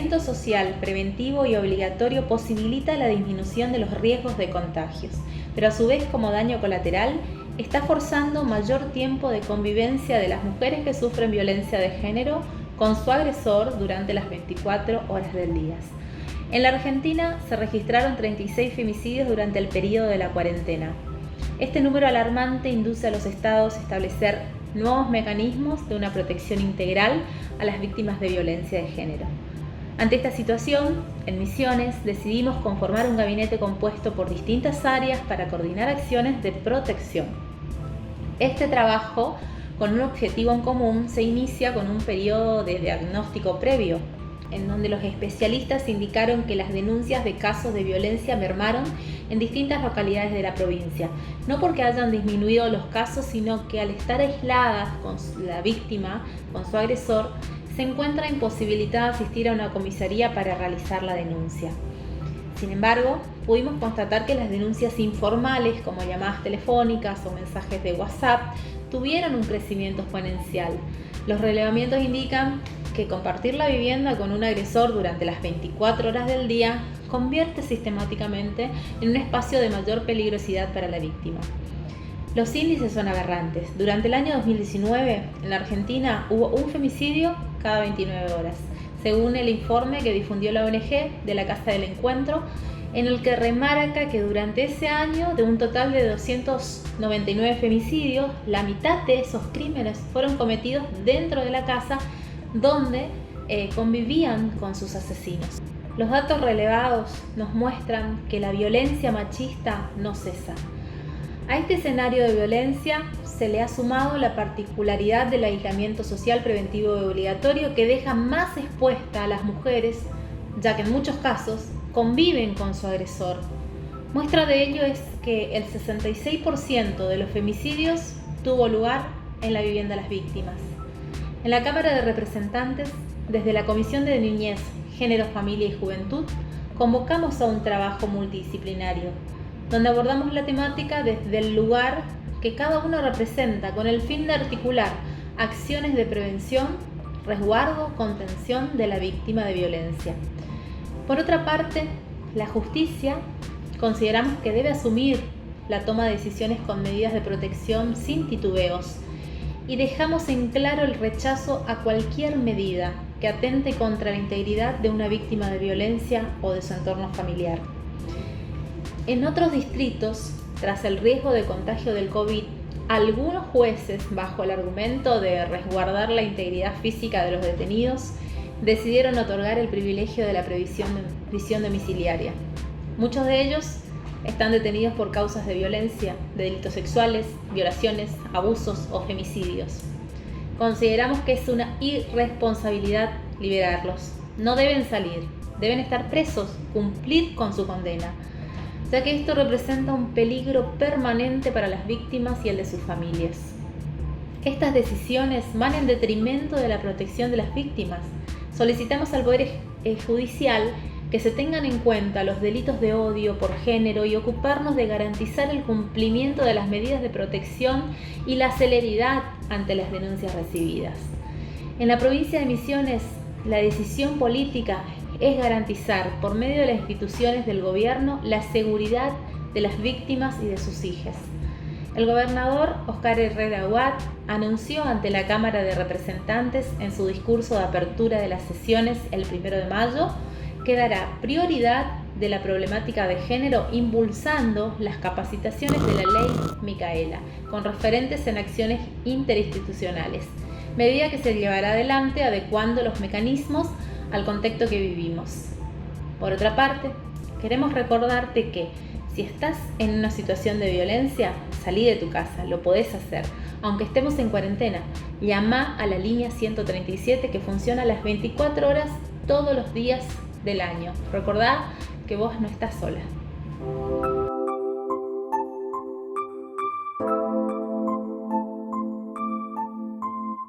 aislamiento social, preventivo y obligatorio posibilita la disminución de los riesgos de contagios, pero a su vez, como daño colateral, está forzando mayor tiempo de convivencia de las mujeres que sufren violencia de género con su agresor durante las 24 horas del día. En la Argentina se registraron 36 femicidios durante el periodo de la cuarentena. Este número alarmante induce a los estados a establecer nuevos mecanismos de una protección integral a las víctimas de violencia de género. Ante esta situación, en Misiones decidimos conformar un gabinete compuesto por distintas áreas para coordinar acciones de protección. Este trabajo, con un objetivo en común, se inicia con un periodo de diagnóstico previo, en donde los especialistas indicaron que las denuncias de casos de violencia mermaron en distintas localidades de la provincia, no porque hayan disminuido los casos, sino que al estar aisladas con la víctima, con su agresor, se encuentra imposibilitada asistir a una comisaría para realizar la denuncia. Sin embargo, pudimos constatar que las denuncias informales, como llamadas telefónicas o mensajes de WhatsApp, tuvieron un crecimiento exponencial. Los relevamientos indican que compartir la vivienda con un agresor durante las 24 horas del día convierte sistemáticamente en un espacio de mayor peligrosidad para la víctima. Los índices son aberrantes. Durante el año 2019, en la Argentina hubo un femicidio cada 29 horas, según el informe que difundió la ONG de la Casa del Encuentro, en el que remarca que durante ese año, de un total de 299 femicidios, la mitad de esos crímenes fueron cometidos dentro de la casa donde convivían con sus asesinos. Los datos relevados nos muestran que la violencia machista no cesa. A este escenario de violencia se le ha sumado la particularidad del aislamiento social preventivo y obligatorio, que deja más expuesta a las mujeres, ya que en muchos casos conviven con su agresor. Muestra de ello es que el 66% de los femicidios tuvo lugar en la vivienda de las víctimas. En la Cámara de Representantes, desde la Comisión de Niñez, Género, Familia y Juventud, convocamos a un trabajo multidisciplinario, donde abordamos la temática desde el lugar que cada uno representa, con el fin de articular acciones de prevención, resguardo, contención de la víctima de violencia. Por otra parte, la justicia consideramos que debe asumir la toma de decisiones con medidas de protección sin titubeos, y dejamos en claro el rechazo a cualquier medida que atente contra la integridad de una víctima de violencia o de su entorno familiar. En otros distritos, tras el riesgo de contagio del COVID, algunos jueces, bajo el argumento de resguardar la integridad física de los detenidos, decidieron otorgar el privilegio de la prisión domiciliaria. Muchos de ellos están detenidos por causas de violencia, de delitos sexuales, violaciones, abusos o femicidios. Consideramos que es una irresponsabilidad liberarlos. No deben salir, deben estar presos, cumplir con su condena, ya que esto representa un peligro permanente para las víctimas y el de sus familias. Estas decisiones van en detrimento de la protección de las víctimas. Solicitamos al Poder Judicial que se tengan en cuenta los delitos de odio por género y ocuparnos de garantizar el cumplimiento de las medidas de protección y la celeridad ante las denuncias recibidas. En la provincia de Misiones, la decisión política es garantizar, por medio de las instituciones del gobierno, la seguridad de las víctimas y de sus hijas. El gobernador Oscar Herrera Huat anunció ante la Cámara de Representantes en su discurso de apertura de las sesiones el 1 de mayo que dará prioridad de la problemática de género, impulsando las capacitaciones de la ley Micaela, con referentes en acciones interinstitucionales, medida que se llevará adelante adecuando los mecanismos al contexto que vivimos. Por otra parte, queremos recordarte que si estás en una situación de violencia, salí de tu casa, lo podés hacer. Aunque estemos en cuarentena, llama a la línea 137 que funciona a las 24 horas todos los días del año. Recordá que vos no estás sola.